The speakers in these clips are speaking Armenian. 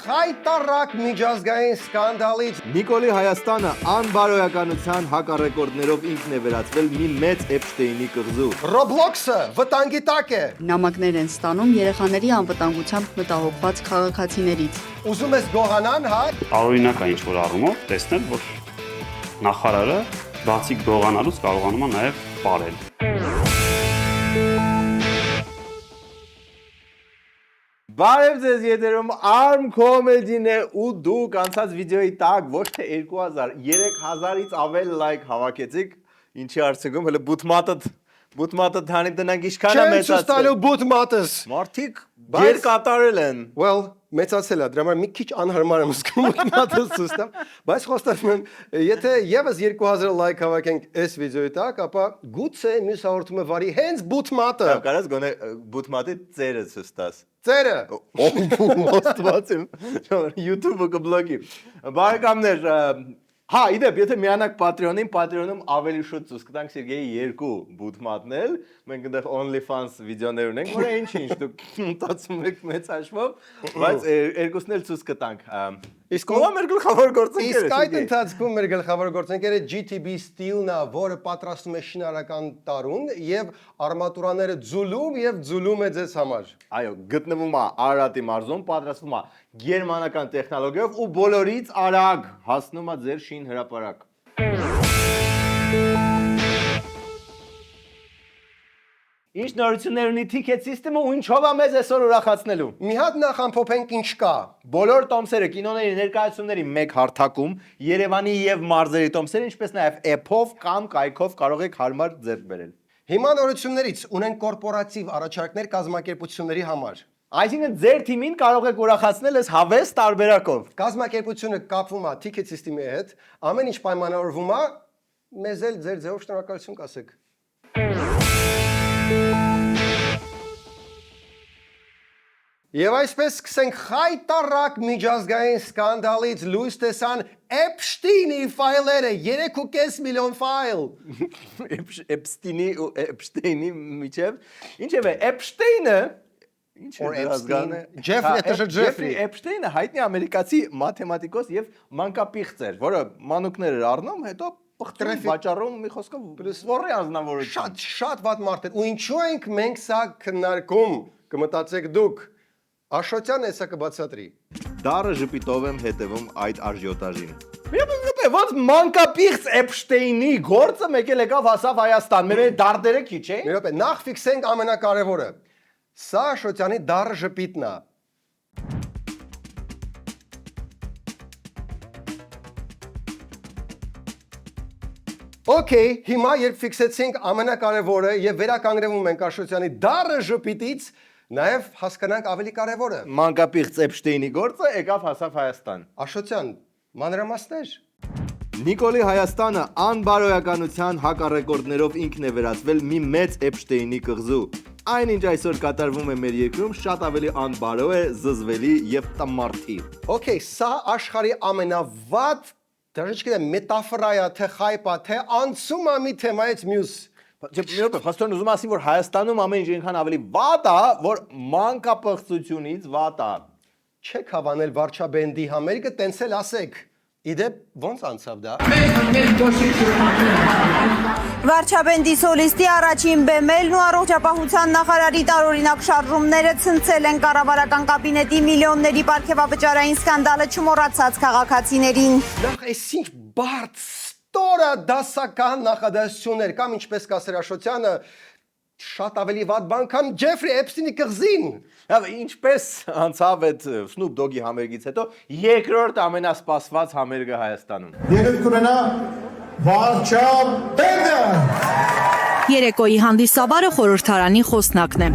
խայտարակ միջազգային սկանդալից Նիկոլի Հայաստանը անբարոյականության հակառեկորդներով ինքն է վերածվել մի մեծ Էփշտեյնի կղզու։ Roblox-ը վտանգի տակ է։ Նամակներ են ստանում երեխաների անվտանգությամբ մտահոգված քաղաքացիներից։ Ուզում ես գողանան, հա։ Տարօրինակ է ինչ-որ առումով տեսնել, որ նախարարը բացի գողանալուց կարողանում է նաև ապարել։ Բարև ձեզ, եթերում ARM Comedy-ն է ու դուք անցած վիդեոյի տակ ոչ թե 2000, 3000-ից ավել լայք հավաքեցիք, ինչի արդյունքում հələ բուտմատը թանի տնանք ինչքան է Չեմ մեծացել։ ցույցտալու բուտմատս։ Մարդիկ երկատարել են։ Well, մեծացել է, դրա համար մի քիչ անհարմար եմ զգում բուտմատս ցույցտամ, բայց խոստանում եմ, եթե եւս 2000 լայք հավաքենք այս վիդեոյի տակ, ապա գուցե մյուս հաղորդումը վարի հենց բուտմատը։ Կարաս գոնե բուտմատի ծերը ցույց տաս։ Ծերը։ Ոստված եմ։ YouTube-ը կբլոկի։ Բարեկամներ, հա, իդեպ, եթե միանաք Patreon-ում ավելի շուտ ցույց կտանք Սերգեյի 2 բուտմատնել, մենք այնտեղ OnlyFans վիդեոներ ունենք, որ ինչ դուք մտածում եք մեծ հաշվով, բայց երկուսն էլ ցույց կտանք։ Իսկ ո՞վ է մեր գլխավոր գործընկերը։ Իսկ այդ ընթացքում մեր գլխավոր գործընկերը GTB Steel-ն է, որը պատրաստում է շինարական տարուն եւ արմատուրաները ձուլում եւ ձուլում է ձեզ համար։ Այո, գտնվում է Արարատի մարզում, պատրաստվում է գերմանական տեխնոլոգիայով ու բոլորից արագ հասնում է ձեր շին հրապարակ։ Ինչ նորություններ ունի Ticket System-ը ու ինչով է մեզ այսօր ուրախացնելու։ Մի հատ նախ ամփոփենք ինչ կա։ Բոլոր տոմսերը կինոների ներկայացումների մեկ հարթակում, Երևանի եւ մարզերի տոմսերը, ինչպես նաեւ app-ով կամ կայքով կարող եք հարմար ձեռք բերել։ Հիմա նորություններից ունենք կորպորատիվ առաջարկներ կազմակերպությունների համար։ Այսինքն ձեր թիմին կարող եք ուրախացնել այս հավես տարբերակով։ Կազմակերպությունը կապվում է Ticket System-ի հետ, ամեն ինչ պայմանավորվում է, մեզ էլ ձեր ձևով շնորհակալություն կասեք։ Եվ այսպես սկսենք խայտարակ միջազգային սկանդալից լույս տեսան Էփշտեյնի ֆայլերը, 3.5 միլիոն ֆայլ։ Էփշտեյնի միջև, ինչև է, Էփշտեյնը, ինչ է ազգանը։ Ջեֆրի Էփշտեյնը հայտնի ամերիկացի մաթեմատիկոս եւ մանկապիղծ էր, որը մանուկներ էր առնում, հետո պղտրում, վաճառում, մի խոսքով սվորի անձնավորություն։ Շատ վատ մարդ է։ Ու ինչու ենք մենք սա քննարկում, կմտածեք դուք։ Աշոտյան էսա կբացատրի։ Դարը ժպիտով եմ հետևում այդ արժյոտաժին։ Ոնց մանկապիղծ Էփշտեյնի գործը եկել եկավ հասավ Հայաստան։ Մեր դարդերը քիչ է։ Մի րոպե, նախ ֆիքսենք ամենակարևորը։ Սա Աշոտյանի դարը ժպիտն է։ Okay, հիմա երբ ֆիքսեցինք ամենակարևորը եւ վերականգնվում ենք Աշոտյանի դարը ժպիտից, նաև հասկանանք ավելի կարևորը։ Մանկապիղծ Էփշտեյնի գործը եկավ հասավ Հայաստան։ Աշոտյան, մանրամասներ։ Նիկոլի Հայաստանը անբարոյականության հակառեկորդներով ինքն է վերածվել մի մեծ Էփշտեյնի կղզու։ Այնինչ այսօր կատարվում է մեր երկրում շատ ավելի անբարո է, զզվելի եւ տմարդի։ Okay, սա աշխարհի ամենավատ, դեռ չգիտեմ, մետաֆորա է, թե խայպ է, թե անցում է մի թեմայից մյուս։ Խոստորն ուզում ասի, որ Հայաստանում ամեն ինչ այնքան ավելի վատ է, որ մանկապղծությունից վատ է։ Չեք հավանել Վարչաբենդի համերգը, տենց էլ ասեք։ Իդեպ ոնց անցավ դա։ Վարչաբենդի սոլիստի առաջին բեմելն ու առողջապահության նախարարի տարօրինակ շարժումները ցնցել են կառավարական կաբինետի միլիոնների պարգևավճարային սկանդալը չմոռացած քաղաքացիներին։ Նախ այսինչ բարդ ստորը դասական նախադասություններ կամ ինչպես կասեր Աշոտյանը, շատ ավելի վատ բան քան Ջեֆրի Էփստինի կղզին։ Ինչպես անցավ այդ Snoop Dogg-ի համերգից հետո երկրորդ ամենասպասված համերգը Հայաստանում։ Եկեք կունենա Վարչաբենդը։ Երեկոյի հանդիսավարը խորհրդարանի խոսնակն է։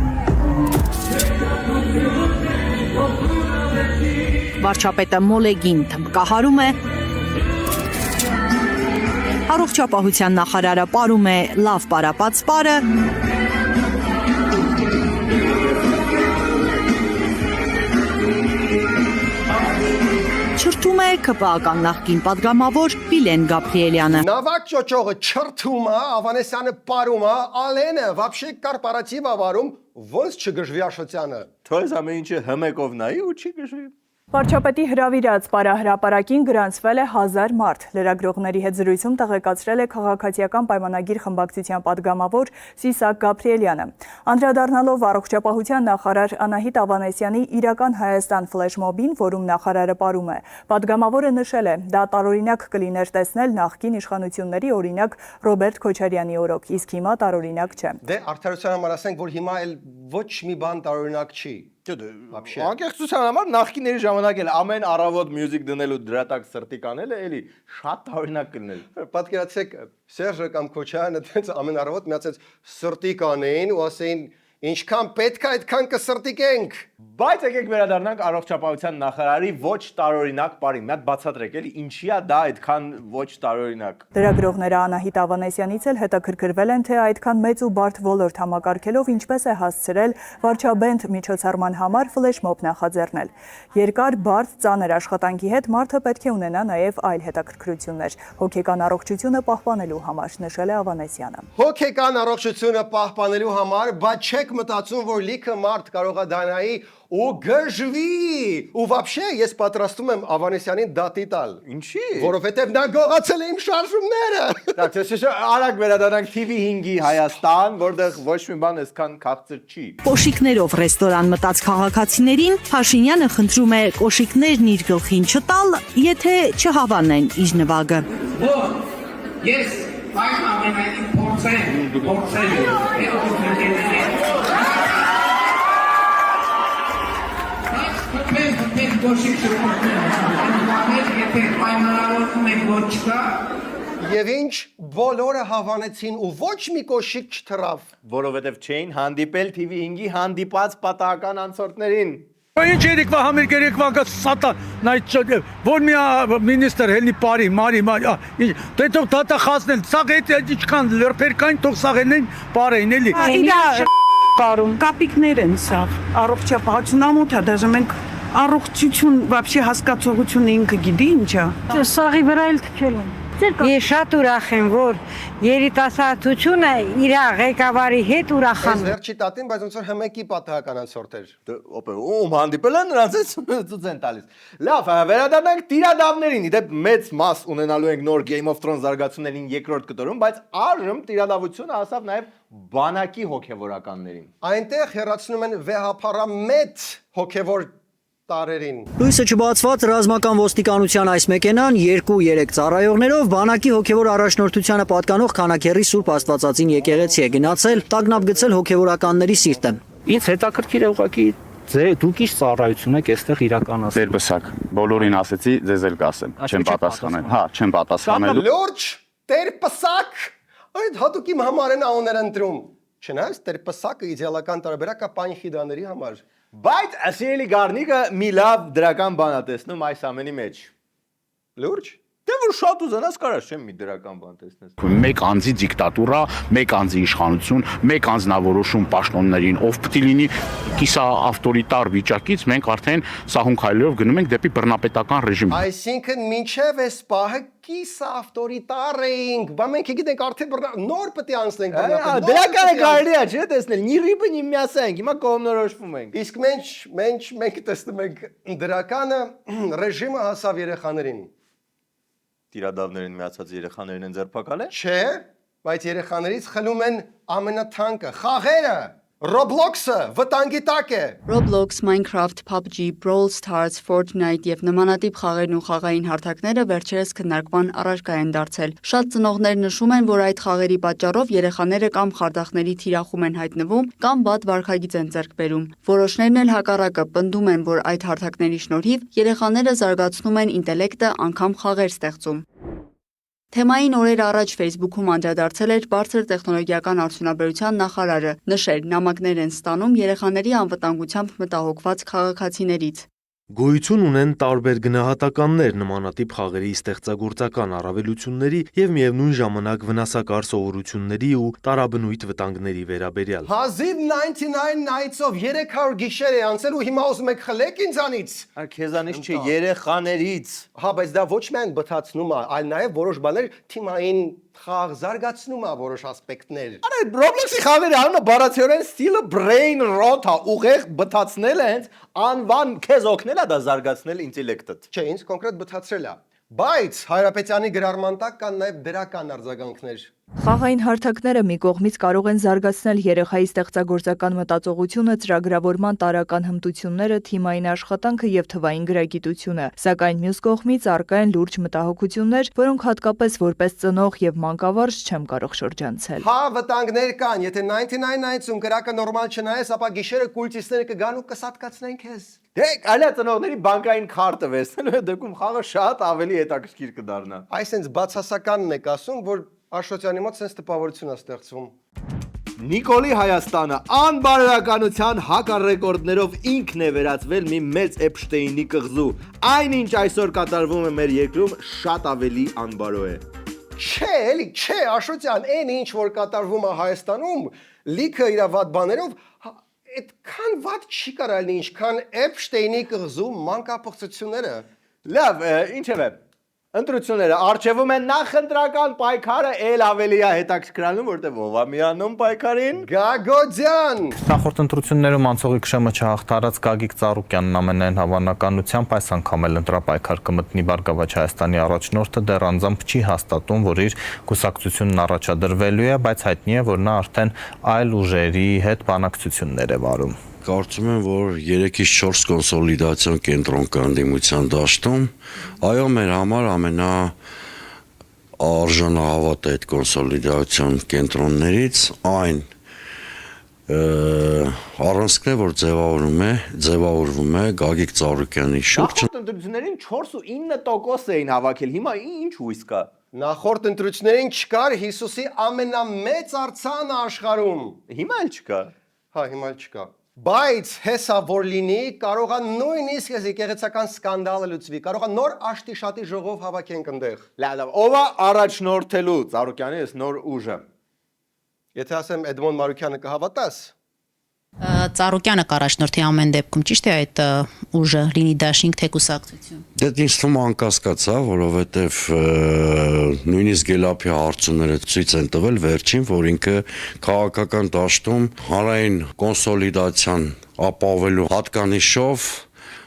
Վարչապետը մոլեգին թմբկահարում է, առողջապահության նախարարը պարում է լավ պարապած պարը, չրթում է ԿՊԱ-ական նախկին պատգամավոր Վիլեն Գաբրիելյանը։ Նավակ ճոճողը չրթում է, Ավանեսյանը պարում է, Ալենը вообще կորպորատիվ ավարում, ոնց չգժվի Աշոտյանը։ Թող ամեն ինչը հմեկով նայի ու չի գժվի։ Վարչապետի հրավիրած պարահրապարակին գրանցվել է 1000 մարդ։ Լրագրողների հետ զրույցում տեղեկացրել է քաղաքացիական պայմանագիր խմբակցության պատգամավոր Սիսակ Գաբրիելյանը։ Անդրադառնալով առողջապահության նախարար Անահիտ Ավանեսյանի իրական Հայաստան ֆլեշմոբին, որում նախարարը պարում է, պատգամավորը նշել է, դա տարօրինակ կլիներ տեսնել նախկին իշխանությունների օրինակ Ռոբերտ Քոչարյանի օրոք, իսկ հիմա տարօրինակ չէ։ Դե արդարության համար ասենք, որ հիմա էլ ոչ մի բան տարօրինակ չի։ Անկեղծության համար նախկիների ժամանակ էլ ամեն առավոտ մյուզիկ դնելու դրա տակ սրտի կանելը էլի շատ տարօրինակ կլիներ։ Պատկերացեք Սերժը կամ Քոչարյանը տենց ամեն առավոտ միացած սրտի կանեին ու ասեին ինչքան պետք է այդքան կսրտիկենք։ Բայց եկեք վերադառնանք առողջապահության նախարարի ոչ տարօրինակ պարին։ Մի հատ բացատրեք էլի ինչի է դա այդքան ոչ տարօրինակ։ Լրագրողները Անահիտ Ավանեսյանից էլ հետաքրքրվել են, թե այդքան մեծ ու բարդ ոլորտ համակարգելով ինչպես է հասցրել վարչաբենդ միջոցառման համար ֆլեշմոբ նախաձեռնել։ Երկար, բարդ, ծանր աշխատանքի հետ մարդը պետք է ունենա նաև այլ հետաքրքրություններ։ Հոգեկան առողջությունը պահպանելու համար, նշել է Ավանեսյանը։ Հոգեկան առողջությունը պահպանելու համար, բայց չեք մտածում, որ լիքը մարդ կարող է դանայի ու գժվի։ Ու вообще ես պատրաստում եմ Ավանեսյանին դատի տալ։ Ինչի՞։ Որովհետև նա գողացել է իմ շարժումները։ Так, արագ վերադառնանք TV5-ի Հայաստան, որտեղ ոչ մի բան այսքան քաղցր չի։ Կոշիկներով ռեստորան մտած քաղաքացիներին Փաշինյանը խնդրում է կոշիկներն իր գլխին չտալ, եթե չհավանեն իր նվագը։ Ես այս ամենային փորձել Եվ ինչ բոլորը հավանեցին ու ոչ մի կոշիկ չթռավ։ Որովհետև չէին հանդիպել TV5-ի հանդիպած պատահական անցորդներին։ Ինչ երիկվա համերգ երիկվա սատան նայ որ մի մինիստր հելնի բարի մարի դե թող դատա խասնել սաղ այդ ինչքան լրբերքային թող սաղենին բարեին էլի Կարում կապիկներ են սաղ առողջապահություն ամոթ է դաժե մենք առողջություն вообще հասկացողություն ինքը գիտի ինչա սաղի վրա էլ թքել են Ես շատ ուրախ եմ, որ երիտասարդությունը իր ղեկավարի հետ ուրախանում։ Ես վերջի տատին, բայց ոնց որ հմեկի պատահական անցորդ էր։ Ում հանդիպել են նրանց ցույց են տալիս։ Լավ, վերադառնանք տիրադավներին։ Իդեպ մեծ մաս ունենալու ենք նոր Game of Thrones զարգացումներին երկրորդ կտորում, բայց առժմ տիրադավությունը հասավ նաև բանակի հոգևորականներին։ Այնտեղ հեռացնում են վեհապարամետ հոգևոր տարերին։ Լույսը չբացված ռազմական ոստիկանության այս մեքենան 2-3 ծառայողներով բանակի հոգևոր առաջնորդությանը պատկանող Քանաքեռի Սուրբ Աստվածածին եկեղեցի է գնացել, տագնապ գցել հոգևորականների սիրտը։ Ինձ հետաքրքիր է ուղղակի դուք ինչ ծառայություն եք այստեղ իրականացնում։ Տեր-բսակ, բոլորին ասեցի, ձեզ էլ կասեմ, չեմ պատասխանել։ Հա, չեմ պատասխանելու։ Լուրջ, Տեր-բսակ, այդ հատուկ իմ համար են անուններ ընտրում։ Չնայած Տեր-բսակը իդեալական տարբերակ է պանխիդաների համար։ Բայց ասիելի գարնիկը մի լավ դրական բան է տեսնում այս ամենի մեջ։ Լուրջ։ Դե որ շատ ուզենաս կարաս չեմ մի դրական բան տեսնես։ Մեկ անձի դիկտատուրա, մեկ անձի իշխանություն, մեկ անձնավորոշում պաշտոններին, ով պետք է լինի կիսա ավտորիտար վիճակից, մենք արդեն սահուն քայլերով գնում ենք դեպի բռնապետական ռեժիմ։ Այսինքն մինչև այս պահը կիսա ավտորիտար էինք, բա մենք գիտենք արդեն նոր պետք է անցնենք բռնապետ։ Դրականը կարելի է չէ տեսնել, նի ռիբը նի միասա ենք, հիմա կողմնորոշվում ենք։ Իսկ մենք տեսնում ենք դրականը ռեժիմը հասավ երեխաներին։ Տիրադավներին միացած երեխաներին են ձերբակալել։ Չէ, բայց երեխաներից խլում են ամենաթանկը, խաղերը, Roblox-ը վտանգի տակ է։ Roblox, Minecraft, PUBG, Brawl Stars, Fortnite եւ նմանատիպ խաղերն ու խաղային հարթակները վերջերս քննարկման առարկա են դարձել։ Շատ ծնողներ նշում են, որ այդ խաղերի պատճառով երեխաները կամ խարդախների թիրախում են հայտնվում, կամ վատ վարքագիծ են ձեռք բերում։ Որոշներն էլ հակառակը պնդում են, որ այդ հարթակների շնորհիվ երեխաները զարգացնում են ինտելեկտը, անգամ խաղեր ստեղծում։ Թեմային օրեր առաջ Facebook-ում անդրադարձել էր բարձր տեխնոլոգիական արդյունաբերության նախարարը, նշել նամակներ են ստանում երեխաների անվտանգությամբ մտահոգված քաղաքացիներից։ Գոյություն ունեն տարբեր գնահատականներ նմանատիպ խաղերի ստեղծագործական առավելությունների եւ միևնույն ժամանակ վնասակար սովորությունների ու տարաբնույթ վտանգների վերաբերյալ։ Հազիվ 99 nights-ով 300 գիշեր է անցել ու հիմա ուզում եք խլեք ինձանից։ Քեզանից չէ, երեխաներից։ Հա, բայց դա ոչ միայն բթացնում է, այլ նաև որոշ բաներ թիմային խաղ զարգացնում է որոշ ասպեկտներ։ Արա Roblox-ի խաղերի անունը բառացիորեն ստիլը brain rot է, ուղեղ բթացնել է, հենց անվան քեզ օգնել է դա զարգացնել ինտելեկտդ։ Չէ, ինձ կոնկրետ բթացրել է։ Բայց Հայրապետյանի գրառման տակ կան նաև դրական արձագանքներ։ Խաղային հարթակները մի կողմից կարող են զարգացնել երեխայի ստեղծագործական մտածողությունը, ծրագրավորման տարրական հմտությունները, թիմային աշխատանքը եւ թվային գրագիտությունը, սակայն մյուս կողմից առկա են լուրջ մտահոգություններ, որոնք հատկապես որպես ծնող եւ մանկավարժ չեմ կարող շրջանցել։ Հա, վտանգներ կան, եթե 99-90 կրակը նորմալ չնայես, ապա գիշերը կուլտիստները կգան ու կսատկացնեն քեզ։ Դե այլա ծնողների բանկային քարտը վերցնելու դեպքում խաղը շատ ավելի հետաքրքիր կդառնա։ Այսինքն բացասականն եք ասում, որ Աշոտյանի մոտ sense տպավորություն է ստեղծվում։ Նիկոլի Հայաստանը անբարոյականության հակառեկորդներով ինքն է վերածվել մի մեծ Էփշտեյնի կղզու։ Այնինչ այսօր կատարվում է մեր երկրում շատ ավելի անբարոյ է։ Չէ, էլի, չէ, Աշոտյան, այն ինչ որ կատարվում է Հայաստանում, լիքը իր վատ բաներով, այդքան վատ չի կարալ լինի, ինչքան Էփշտեյնի կղզու մանկապղծությունները։ Լավ, ինչևէ, ընտրությունները արժևում են նախընտրական պայքարը ել ավելի է հետաքրքրանում, որտեղ ով է միանում պայքարին։ Գագոդյան։ Նախորդ ընտրություններում անցողի քշեմը չհաղթարած Գագիկ Ծառուկյանն ամենայն հավանականությամբ այս անգամ էլ ընտրապայքար կմտնի Բարգավաճ Հայաստանի առաջնորդը դեռ անձամբ չի հաստատում, որ իր կուսակցությունն առաջադրվելու է, բայց հայտնի է, որ նա արդեն այլ ուժերի հետ բանակցություններ է վարում։ Կարծում եմ, որ 3-ից 4 կոնսոլիդացիոն կենտրոն կա ընդդիմության դաշտում։ Այո, մեր համար ամենաարժանահավատը այդ կոնսոլիդացիոն կենտրոններից այն առանցքն է, որ ձևավորվում է Գագիկ Ծառուկյանի շուրջ։ Նախորդ ընտրություններին 4.9% էին հավաքել, հիմա ինչ հույս կա։ Նախորդ ընտրություններին չկար Հիսուսի ամենամեծ արձանը աշխարհում։ Հիմա էլ չկա։ Հա, հիմա էլ չկա։ Բայց հեսա որ լինի, կարող է նույնիսկ եկեղեցական սկանդալը լուծվի, կարող է նոր աշտիշատի ժողով հավաքենք այնտեղ։ Լավ, ով է առաջնորդելու Ծառուկյանի այս նոր ուժը։ Եթե ասեմ Էդմոն Մարուկյանը կհավատաս։ Ծառուկյանը կառաջնորդի ամեն դեպքում, ճիշտ է այդ ուժը լինի դաշինք թե կուսակցություն։ Դե ինձ թվում է անկասկած է, որովհետև նույնիսկ Գելափի հարցումները ցույց են տվել վերջին, որ ինքը քաղաքական դաշտում հանրային կոնսոլիդացիան ապահովելու հատկանիշով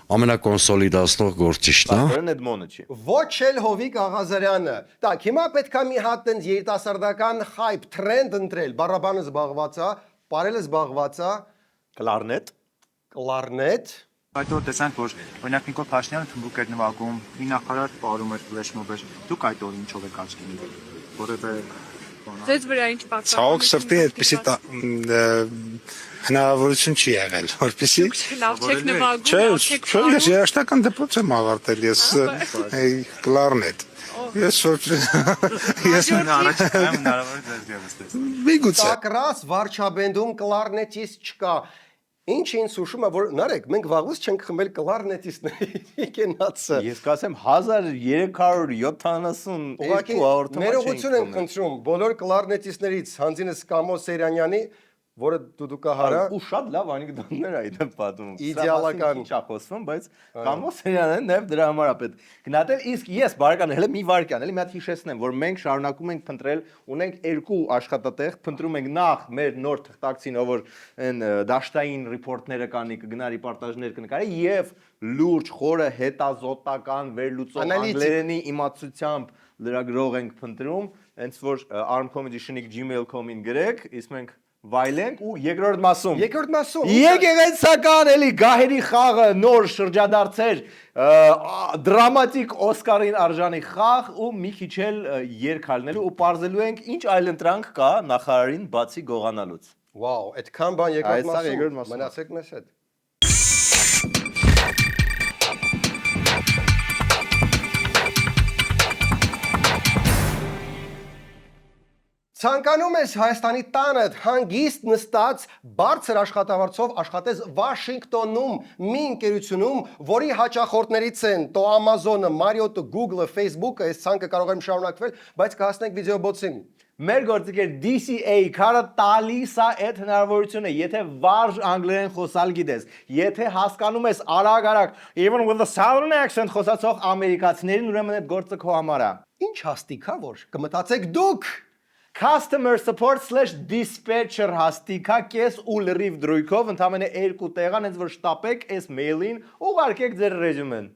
ամենակոնսոլիդացնող գործիչն է։ Սակայն Էդմոնը չի։ Ոչ էլ Հովիկ Աղազարյանը։ Տակ, հիմա պետք է մի հատ տենց երիտասարդական hype trend ընտրել, բառաբանը զբաղված է, բարելը զբաղված է, Կլարնետ։ Այդ որ տեսանք, որ օրինակ Նիկոլ Փաշինյանը թմբուկ էր նվագում, մի նախարար պարում էր ֆլեշմոբեր, դուք այդ օրը ինչով եք աչքի նետել, որովհետև Ձեզ վրա ինչ պատկանում։ Ցավոք սրտի այդպեսի հնարավորություն չի եղել, որպեսի Լավ չեք նվագում, Չէ, ես երաշտական դպրոց եմ ավարտել, ես կլարնետ։ Ես առաջիկայում հնարավոր է ձեզ դեպս։ Միգուցե։ Տակրաս վարչաբենդում կլարնետիստ չկա։ Ինչ ինձ հուշում է, որ նարեկ, մենք վաղուց չենք խմել կլարնետիստների կենացը։ Ես կասեմ 1372 հաղորդում ներողություն եմ խնդրում բոլոր կլարնետիստներից հանձինս Կամո Սերանյանի, որը դուդուկահարա ու շատ լավ անեկդոտներ այդ պատում։ Իդեալական չի խոսվում, բայց Կամո Սերանյանը նաև դրա համար է պետք գնահատել։ Իսկ ես բարեկան հələ մի վարքյան, էլի մի հատ հիշեցնեմ, որ մենք շարունակում ենք փնտրել, ունենք 2 աշխատատեղ, փնտրում ենք նախ մեր նոր թղթակցին, ով որ այն դաշտային ռիպորտները կանի, կգնա ռեպորտաժներ կնկարի եւ լուրջ խորը հետազոտական վերլուծող անգլերենի իմացությամբ լրագրող ենք փնտրում, հենց որ armcomedy@gmail.com-ին գրեք, իսկ մենք վայլենք ու երկրորդ մասում եկեղեցական էլի գահերի խաղը նոր շրջադարձեր դրամատիկ Օսկարին արժանի խաղ ու մի քիչ էլ երգալնելու ու պարզելու ենք ինչ այլ ընտրանք կա նախարարին բացի գողանալուց։ Վաու, այդքան բան երկրորդ մասում մնացեք մեզ հետ։ Ցանկանում ես Հայաստանի տանդ հանգիստ նստած բարձր աշխատավարձով աշխատես Վաշինգտոնում մի ընկերությունում, որի հաճախորդներից են տո Amazon-ը, Marriott-ը, Google-ը, Facebook-ը, այս ցանկը կարող եմ շարունակվել, բայց կհասնենք վիդեոբոցին։ Մեր գործիքեր DCA քարը տալիս է այդ հնարավորությունը, եթե վարժ անգլերեն խոսալ գիտես, եթե հասկանում ես արագ, even with a southern accent խոսացող ամերիկացիներին, ուրեմն այդ գործը քո համար է։ Ինչ ինչ հաստիկա որ կմտածեք դուք։ Customer support/dispatcher հաստիկա կես ու լրիվ դրույքով ընդամենը 2 տեղան հենց որ շտապեք այս մեյլին ուղարկեք ձեր ռեզյումեն։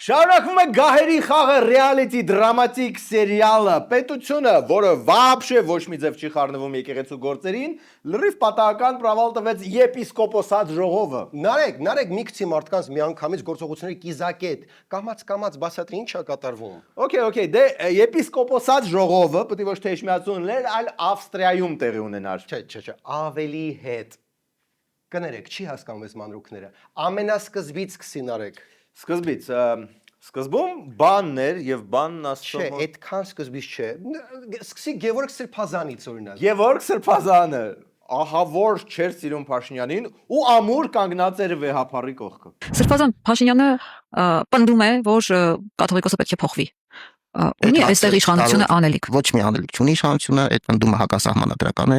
Շարունակվում է գահերի խաղը ռեալիթի դրամատիկ սերիալը պետությունը, որը վաբշե ոչ մի ձև չի խառնվում եկեղեցու գործերին, լրիվ պատահական պրավալ տվեց եպիսկոպոսած ժողովը։ Նարեկ մի քիչ մարդկանց միանգամից գործողությունների կիզակետ, կամած բացատրի ինչ է կատարվում։ Okay, դե եպիսկոպոսած ժողովը պետք է ոչ թե Էջմիածուններ, այլ Ավստրիայում տեղի ունենար։ Չէ, ավելի հետ։ Կներեք, չի հասկանում այս մանրուքները։ Ամենասկզբից սկսի Նարեկ։ Սկզբում բաններ եւ բանն ասում Չէ, այդքան սկզբից չէ։ Սկսի Գևորգ Սրբազանից օրինակ։ Գևորգ Սրբազանը ահա որ չէր սիրում Փաշինյանին ու ամուր կանգնած էր վեհապարի կողքը։ Սրբազան Փաշինյանը պնդում է, որ կաթողիկոսը պետք է փոխվի։ Ունի այստեղ իշխանությունը անելիք։ Ոչ մի անելիք չունի իշխանությունը, այդ պնդումը հակասահմանադրական է,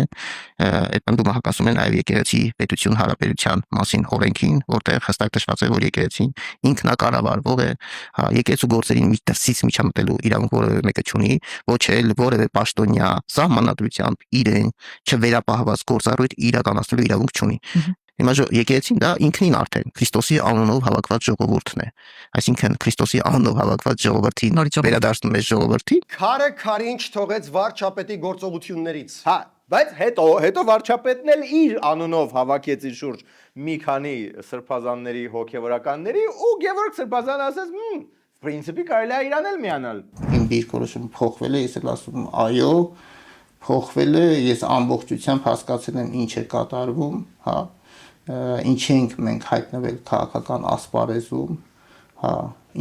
այդ պնդումը հակասում է նաև եկեղեցի պետություն հարաբերության մասին օրենքին, որտեղ հստակ նշված է, որ եկեղեցին ինքնակառավարվող է, եկեղեցու գործերին մի դրսից միջամտելու իրավունք որևէ մեկը չունի, ոչ էլ որևէ պաշտոնյա սահմանադրությամբ իրեն չվերապահված գործառույթ իրականացնելու իրավունք չունի։ Հիմա եկեղեցին դա ինքնին արդեն Քրիստոսի անունով հավաքված ժողովուրդն է։ Այսինքն Քրիստոսի անունով հավաքված ժողովրդին վերադարձնում է ժողովրդի։ Քարը ինչ թողեց վարչապետի գործողություններից։ Հա, բայց հետո վարչապետն էլ իր անունով հավաքեց իր շուրջ մի քանի սրբազանների հոգևորականների ու Գևորգ Սրբազանը ասեց, «Պրինցիպի կարելի է իրան էլ միանալ»։ Իմ դիրքորոշումը փոխվել է, ես էլ ասում եմ, այո, փոխվել է, ես ամբողջությամբ հասկացել եմ ինչ է կատարվում, հա, ինչ ենք մենք հայտնվել քաղաքական ասպարեզում, հա,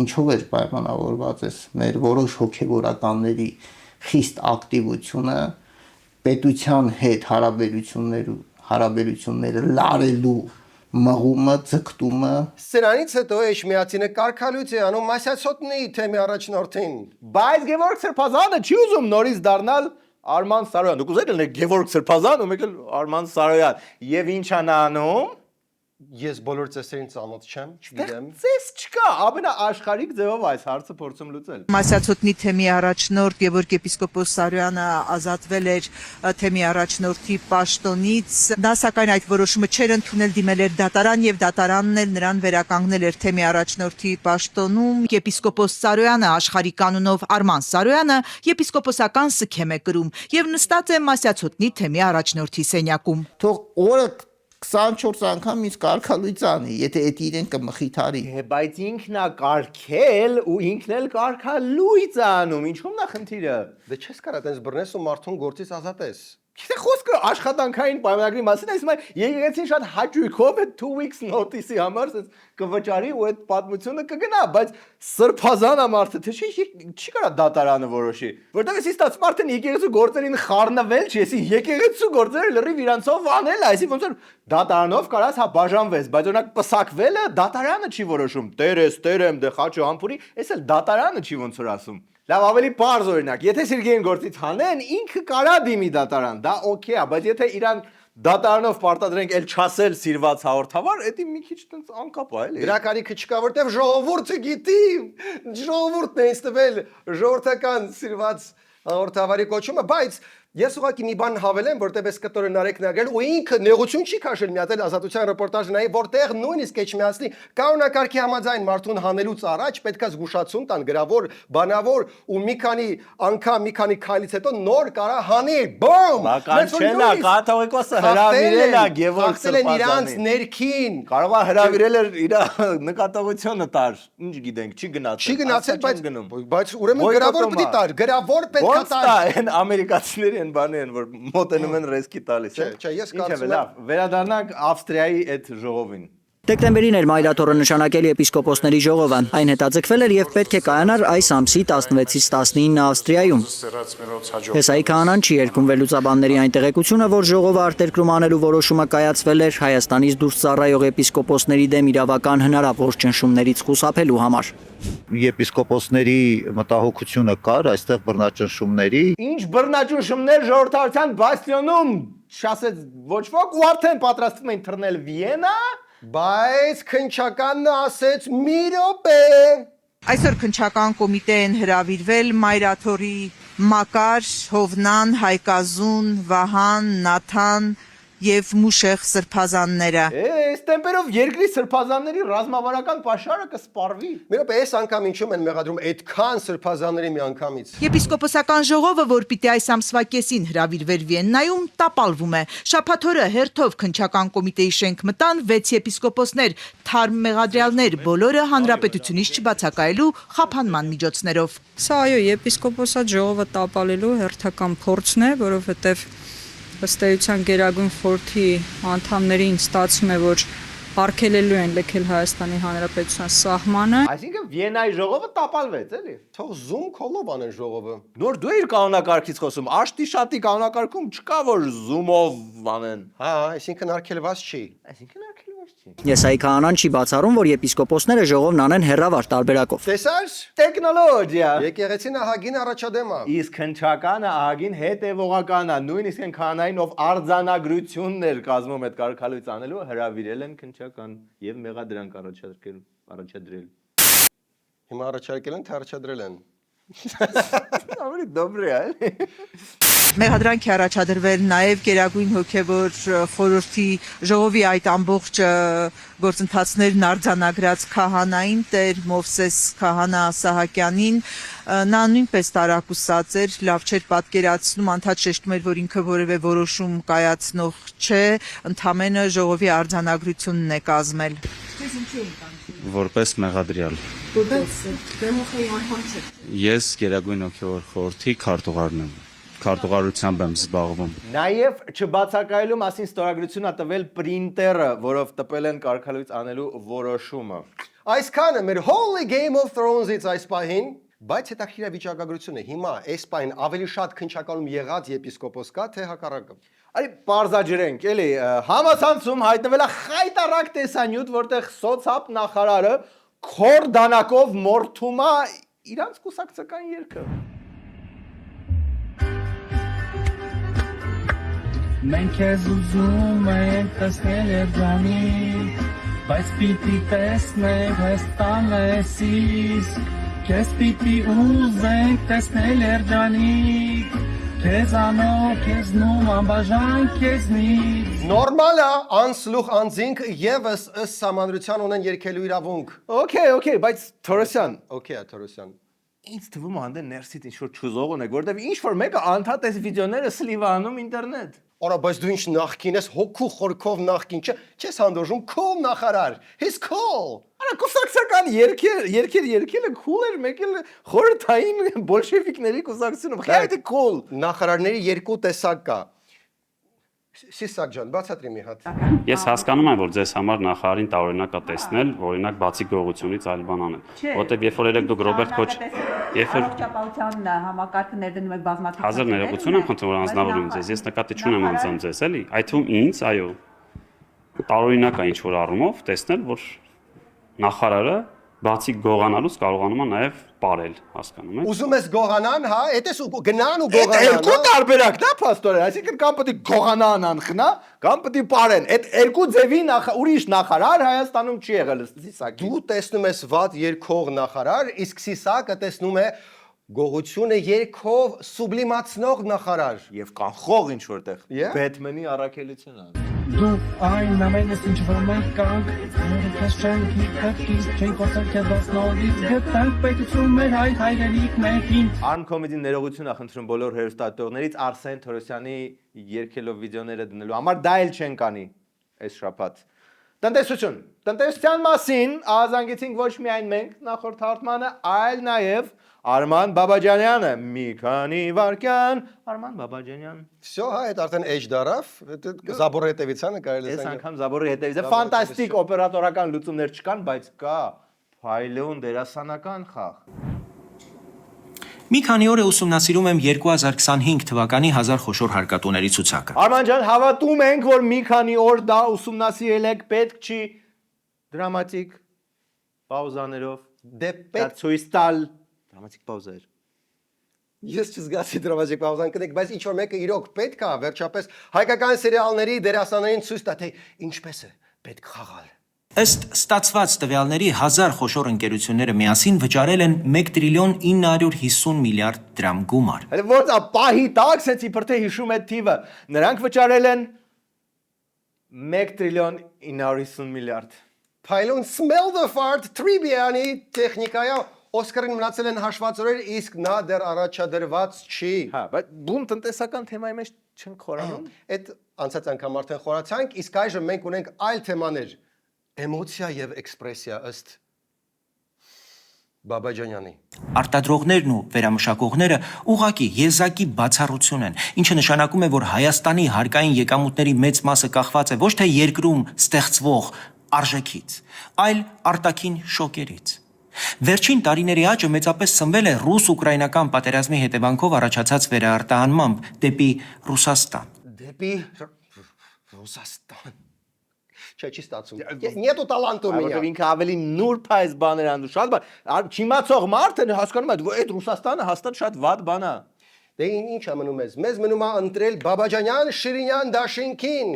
ինչով էր պայմանավորված էս մեր որոշ հոգևորականների խիստ ակտիվությունը պետության հետ հարաբերությունները լարելու մղումը, ձգտումը։ Սրանից հետո Էջմիածինը կարգալույց է անում Մասյացոտնի թեմի առաջնորդին։ Բայց Գևորգ Սրբազանը չի ուզում նորից դառնալ Արման Սարոյան, դուք ուզեք ելնեք Գևորգ Սրբազան ու մեկ էլ Արման Սարոյան։ Եվ ինչ է նա անում։ Ես բոլոր ծեսերին ծանոթ չեմ, չգիտեմ։ Ծես չկա, ամենաաշխարհիկ ձևով այս հարցը փորձում լուծել։ Մասյացոտնի թեմի առաջնորդ Գևորգ եպիսկոպոս Սարոյանը ազատվել էր թեմի առաջնորդի պաշտոնից։ Նա սակայն այդ որոշումը չէր ընդունել, դիմել էր դատարան եւ դատարանն էլ նրան վերականգնել էր թեմի առաջնորդի պաշտոնում։ Եպիսկոպոս Սարոյանը աշխարհի կանոնով Արման Սարոյանը եպիսկոպոսական սքեմ է կրում եւ նստած է Մասյացոտնի թեմի առաջնորդի սենյակում։ Թող օրը 24 անգամ ինձ կարգալույց անի, եթե այդ իրեն կմխիթարի։ Բայց ինքն է կարգել ու ինքն էլ կարգալույց անում, ինչու՞մն է խնդիրը։ Դե չես կարա տես բռնես ու մարդուն գործից ազատես։ Գիտե խոսքը աշխատանքային պայմանագրի մասին, այսինքն եկեղեցին շատ հաճույքով է 2 weeks notice-ի համար կվճարի ու այդ պատմությունը կգնա, բայց սրբազանը մարդը թե չի կարա դատարանը որոշի, որտեղ էսի ստացվում արդեն եկեղեցու գործերին խառնվել չի, էսի եկեղեցու գործերը լրիվ իրանցով անել, այսինքն ոնց որ դատարանով կարաս հա բաժանվես, բայց օրինակ պսակվելը դատարանը չի որոշում, տեր եմ, դե խաչը համբուրի, էս էլ դատարանը չի ոնց որ ասում։ Լավ, ավելի պարզ օրինակ, եթե Սերգեյին գործից հանեն, ինքը կարա դիմի դատարան, դա օքեյ է, բայց եթե իրան դատարանով պարտադրենք էլ չասել սիրված հաղորդավար, դա մի քիչ տենց անկապ է, էլի։ Դրա կարիքը չկա, որտեվ ժողովուրդը գիտի, ժողովուրդն է ստվել ժողովրդական սիրված հաղորդավարի կոչումը, բայց ես ուղղակի մի բան հավելեմ, որտեղ էս կտորը Նարեկն ագել ու ինքը նեղություն չի քաշել միացել ազատության ռեպորտաժը նայի, որտեղ նույնիսկ Էջմիածնի կանոնակարգի համաձայն մարդուն հանելուց առաջ պետքա զգուշացում տան գրավոր, բանավոր ու մի քանի անգամ, մի քանի քայլից հետո նոր կարա հանի, բոմ։ Բական չենա, կաթողիկոսը հրավիրել է Գևորգ Սրբազանին։ Իրանց ներքին։ Կարող է հրավիրել էր իր նկատողությունը տար, ինչ գիտենք, չի գնացել։ Չի գնացել, բայց ուրեմն գրավոր պետք է տար, գրավոր պետք է տար։ Այն ամերիկացիների են բանի են, որ մոտենում են ռեսկի տալիս։ Չէ, ես կարծում եմ։ Վերադառնանք Ավստրիայի այդ ժողովին։ Դեկտեմբերին էր Մայրաթորը նշանակել եպիսկոպոսների ժողովը։ Այն հետաձգվել էր եւ պետք է կայանար այս ամսի 16-ից 19 Ավստրիայում։ Հեսայի քահանան չի երգում վերլուծաբանների այն տեղեկությունը, որ ժողովը արտերկրում անելու որոշումը կայացվել էր Հայաստանից դուրս ծառայող եպիսկոպոսների դեմ իրավական հնարավոր ճնշումներից խուսափելու համար։ Եպիսկոպոսների մտահոգությունը կար այստեղ բռնաճնշումների։ Ինչ բռնաճնշումներ ժողովրդավարության բաստիոնում չասեց ոչ ոք ու արդեն պատրաստվում էին թռնել Վիենա։ Բայց քնչականն ասեց մի րոպե։ Այսօր քնչական կոմիտե են հրավիրվել Մայրաթորի Մակար, Հովնան, Հայկազուն, Վահան, Նաթան եւ Մուշեղ սրբազանները։ Այս տեմպերով երկրի սրբազանների ռազմավարական պաշարը կսպարվի։ Մի րոպե, այս անգամ ինչու են մեղադրում այդքան սրբազանների մի անգամից։ Եպիսկոպոսական ժողովը, որ պիտի այս ամսվա կեսին հրավիրվեր Վիեննայում, տապալվում է։ Շաբաթօրը հերթով քնչական կոմիտեի շենք մտան 6 եպիսկոպոսներ, թարմ մեղադրյալներ, բոլորը հանրապետությունից չբացակայելու խափանման միջոցներով։ Սա այո, եպիսկոպոսատ ժողովը տապալելու հերթական փորձն է, որովհետև ըստ էության Գերագույն խորհրդի անդամներին ստացվում է, որ արգելելու են լքել Հայաստանի Հանրապետության սահմանը։ Այսինքն Վիեննայի ժողովը տապալվեց, էլի։ Թող զում քոլով անեն ժողովը։ Նոր դու իր կանոնակարգից խոսում, աշտի շատի կանոնակարգում չկա որ զումով անեն։ Հա, այսինքն արգելված չի։ Այսինքն արգելված չի։ Եսայի քահանան չի բացառում, որ եպիսկոպոսները ժողովն անեն հերավար տարբերակով։ Տեսար։ Տեխնոլոգիա։ Եկեղեցին ահագին առաջադեմ է։ Իսկ քնչականը ահագին հետևողական է, նույնիսկ այն քահանային ով արձանագրություններ կազմում այդ կարգալույց անելու հրավիրել են քնչական եւ մեղադրանք առաջադրել։ Հիմա առաջարկել են, թե առաջադրել են։ Ավելի դոբրի է։ Մեղադրանք է առաջադրվել նաև Գերագույն հոգևոր խորհրդի ժողովի այդ ամբողջ գործընթացներն արձանագրած քահանային Տեր Մովսես քահանա Սահակյանին, նա նույնպես տարակուսած էր, լավ չէր պատկերացնում, անդադ շեշտում էր, որ ինքը որևէ որոշում կայացնող չէ, ընդամենը ժողովի արձանագրությունն է կազմել։ Որպես մեղադրյալ։ Ես Գերագույն հոգևոր խորհրդի քարտուղարն եմ։ Քարտուղարությամբ եմ զբաղվում։ Նաև չբացակայելու մասին ստորագրություն է տվել պրինտերը, որով տպել են կարգալույց անելու որոշումը։ Այսքանը մեր Holy Game of Thrones-ից այս պահին, բայց հետաքրքիր վիճակագրությունը հիմա այս պահին ավելի շատ քնչականում եղած եպիսկոպոս կա, թե հակառակը։ Այ բարձաջրենք, էլի համացանցում հայտնվել է խայտարակ տեսանյութ, որտեղ սոցապ նախարարը քոր դանակով մորթում է իրանց կուսակցական երգը։ Մենք ես ուզում ենք տեսնել երջանիկ, բայց պիտի տեսնենք հստան ես քեզ պիտի ուզենք տեսնել երջանիկ, քեզանով քեզնում անբաժան քեզնից։ Նորմալ է, անսլուխ անձինք եւս ըստ սահմանադրության ունեն երկելու իրավունք։ Okay, բայց Թորոսյան, Okay, Թորոսյան։ Ինձ թվում է անդեն ներսից ինչ-որ չուզող ունեք, որտեվ ինչ-որ մեկը անդադ այս վիդեոները սլիվ անում ինտերնետ։ Արա, բայց դու ինչ նախքին ես, հոգու խորքով նախքին չես հանդուրժում, cool նախարար, he's cool։ Արա կուսակցական երկերը cool էր, մեկ էլ խորհրդային բոլշևիկների կուսակցությունը։ Խայտի cool։ Նախարարների երկու տեսակ կա։ Սիսակ ջան, բացատրի մի հատ։ Ես հասկանում եմ, որ ձեզ համար նախարարին տարօրինակ է տեսնել, օրինակ բացի գողությունից այլ բան անել։ Որտեւ երբ որ երեք դուք Ռոբերտ Քոչ, երբ որ առողջապահության համակարգը ներդնում եք բազմաթիվ հազար ներողություն եմ խնդրում, որ անձնավորում ձեզ, ես նկատի չունեմ անձամ ձեզ, էլի։ Այդ թվում ինձ, այո, տարօրինակ է ինչ որ առումով տեսնել, որ նախարարը բացի գողանալուց կարողանում է նաև ապարել, հասկանում եք։ Ուզում ես գողանան, հա, էտես ու գնան ու գողանան։ Այդ երկու տարբերակն է, պաստորեն, այսինքն կամ պետք է գողանան անխնա, կամ պետք է ապարեն։ Այդ երկու ձևի ուրիշ նախարար Հայաստանում չի եղել, Սիսակ։ Դու տեսնում ես վատ երկող նախարար, իսկ Սիսակը տեսնում է գողությունը երկով սուբլիմացնող նախարար եւ կանխող ինչ որտեղ Բեթմենի առաքելությունը։ Դու այն ամենս ինչ որ մենք կանք, որպես չենք հիքակից, չենք ոսել քեզ դասնորից, գտանք պետություն մեր հայրենիք մեկին։ Arm Comedy ներողություն է խնդրում բոլոր հերոստատողներից Արսեն Թորոսյանի երկելով վիդեոները դնելու համար, դա էլ չեն կանի այս շաբաթ։ Տնտեսություն։ Տնտեսության մասին ազանգեցինք ոչ միայն մենք նախորդ հաղորդմանը, այլ նաև Արման Բաբաջանյանը, մի քանի վարքյան, Արման Բաբաջանյան։ Всё, հա, այդ արդեն էջ դարավ, Զաբորի հետևիցանը կարելի է ասել։ Այս անգամ Զաբորի հետևից է ֆանտաստիկ օպերատորական լուծումներ չկան, բայց կա փայլուն դերասանական խաղ։ Մի քանի օր է ուսումնասիրում եմ 2025 թվականի 1000 խոշոր հարկատուների ցուցակը։ Արման ջան, հավատում ենք, որ մի քանի օր դա ուսումնասիրել եք, պետք չի դրամատիկ պաուզաներով։ Դե պետք ցույց տալ դրամատիկ պաուզեր։ Ես չզգացի դրամատիկ պաուզան կնեք, բայց ինչ որ մեկը իրոք պետք է վերջապես հայկական սերիալների դերասաններին ցույց տա, թե ինչպես է պետք խաղալ։ Ըստ ստացված տվյալների 1000 խոշոր ընկերությունները միասին վճարել են 1 տրիլիոն 950 միլիարդ դրամ գումար։ Հələ որ պահի տակ սենցի բրթե հիշում է թիվը։ Նրանք վճարել են 1 տրիլիոն 950 միլիարդ։ Փայլուն smell the fart Tribbiani տեխնիկայա Օսկարին մնացել են հաշվածորեր, իսկ նա դեռ առաջադրված չի։ Հա, բայց բուն տնտեսական թեմայի մեջ չենք խորանում։ Այդ անցած անգամ արդեն խորացանք, իսկ այժմ մենք ունենք այլ թեմաներ։ Էմոցիա եւ էքսպրեսիա ըստ Բաբաջանյանի։ Արտադրողներն ու վերամշակողները ուղակի եզակի բացառություն են, ինչը նշանակում է, որ Հայաստանի հարկային եկամուտների մեծ մասը կախված է ոչ թե երկրում ստեղծվող արժեքից, այլ արտաքին շոկերից։ Վերջին տարիների աճը մեծապես սնվել է ռուս-ուկրաինական պատերազմի հետևանքով առաջացած վերարտահանմամբ դեպի Ռուսաստան։ Դեպի Ռուսաստան։ Չէ, չի ստացվում։ Նետու տալանտո միա։ Որովհետև ինքը ավելի նուրբ է այս բաները անդու շատ բան։ Չիմացող մարդը հասկանում է, որ այդ Ռուսաստանը հաստատ շատ վատ բան է։ Դե ինչ է մնում ես։ Մեզ մնում է ընտրել Բաբաջանյան, Շիրինյան, Դաշինքին։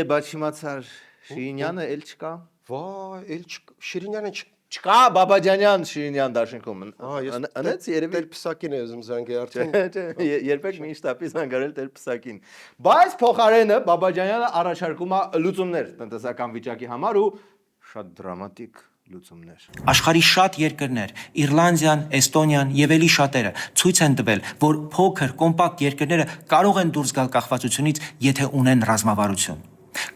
Բայց չիմացար Շիրինյանը էլ չկա։ Վայ, էլ Շիրինյանը չկա Բաբաջանյան, Շիրինյան, Դաշինքում։ Անեց երևի Տեր-Պսակին է ուզում զանգել արդեն։ Երբեք մի շտապի զանգարել Տեր-Պսակին։ Բայց փոխարենը Բաբաջանյանը առաջարկում է լուծումներ տնտեսական վիճակի համար ու շատ դրամատիկ լուծումներ։ Աշխարհի շատ երկրներ, Իռլանդիան, Էստոնիան եւ ելի շատերը ցույց են տվել, որ փոքր կոմպակտ երկրները կարող են դուրս գալ կախվածությունից, եթե ունեն ռազմավարություն։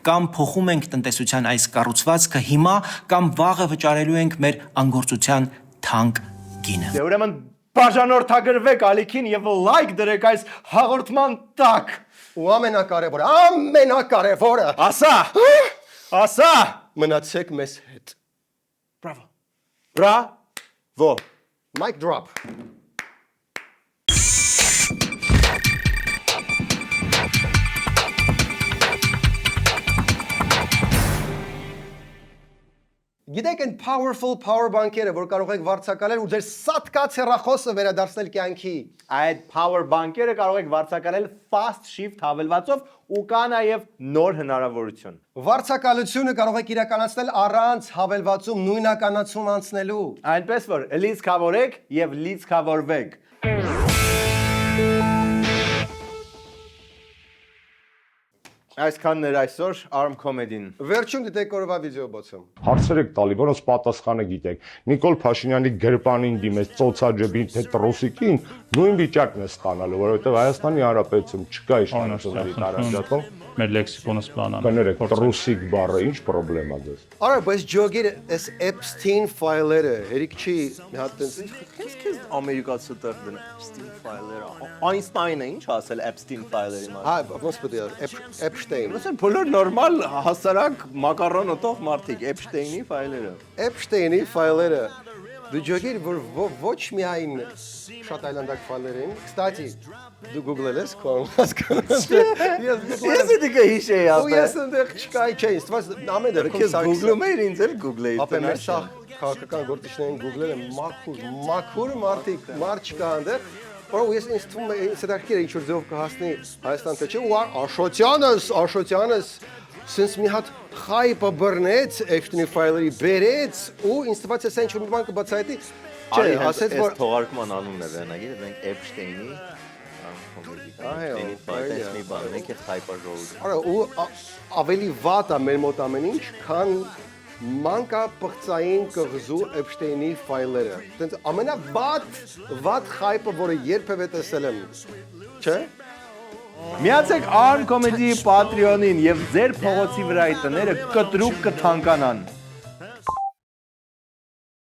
Կամ փոխում ենք տնտեսության այս կառուցվածքը հիմա, կամ վաղը վճարելու ենք մեր անգործության թանկ գինը։ Դե ուրեմն բաժանորդագրվեք ալիքին եւ լայք դրեք այս հաղորդման տակ։ Ու ամենակարևորը, ասա, մնացեք մեզ հետ։ Բրավո։ Mic drop։ Գիտեք այն powerful power բանկերը, որ կարող եք վարձակալել ու ձեր սատկած հեռախոսը վերադարձնել կյանքի։ Այդ power բանկերը կարող եք վարձակալել fast shift հավելվածով ու կա նաև նոր հնարավորություն։ Վարձակալությունը կարող եք իրականացնել առանց հավելվածում նույնականացում անցնելու։ Այնպես որ լիցքավորեք եւ լիցքավորվեք։ Այսքանն էր այսօր Arm Comedy-ն։ Վերջում դիտեք օրվա վիդեոբոցում։ Հարցեր եք տալի, որոնց պատասխանը գիտեք։ Նիկոլ Փաշինյանի գրպանին դիմեց ծոցաջբին թե տրոսիկին, նույն վիճակն է ստանալու, որովհետև Հայաստանի Հանրապետությունում չկա իշխանությունների տարանջատում։ Մեր լեքսիկոնը սպանան։ Կներեք, տրոսիկ բառը ինչ պրոբլեմա դες։ Արա, բայց ջոգիր էս Epstein ֆայլերը, հերիք չի մի հատ տենց Քեզ ամերիկացու տեղ դնա Epstein ֆայլերը։ Այնստայնը ինչ ասել Epstein ֆայլերի մասին։ Հա, ոնց պետք է Epstein։ Ոնց բոլոր նորմալ հասարակ մակարոն ուտող մարդիկ Epstein-ի ֆայլերը։ Epstein-ի ֆայլերը դու ջոգիր, որ ոչ միայն շատ այլանդակ ֆայլեր են։ Կստати, դու Google-ել ես քո հասկանում։ Ես դիքը հիշեի ասել։ Ես այնտեղ չկայի չէ, ստված ամենը քեզ Google-ում էիր ինձ էլ Google-էի։ Ապա մեր սա քաղաքական գործիչներին Google-ել են մաքուր մարդիկ, մարդ չկա այնտեղ։ Որ ես ինձ թվում է սրակիրը ինչ որ ձև կհասնի Հայաստան թե չէ, ու Աշոտյանս Since մի հատ խայպը բռնեց Epstein-ի ֆայլերի բերեց ու ինձ թվաց է ինչ որ մի բան կբացահայտի։ Չէ, ասեց որ թողարկման անունն է վերնագիրը, մենք Epstein-ի Epstein-ի բան, մենք է խայպը ժողովուրդ։ Արա ու ավելի վատ է մեր մոտ ամեն ինչ, քան մանկապղծային կղզու Epstein-ի ֆայլերը։ Տենց ամենավատ խայպը, որը երբևէ տեսել եմ։ Չէ՞։ Միացեք Arm Comedy Patreon-ին եւ ձեր փողոցի վրայի տները կտրուկ կթանկանան։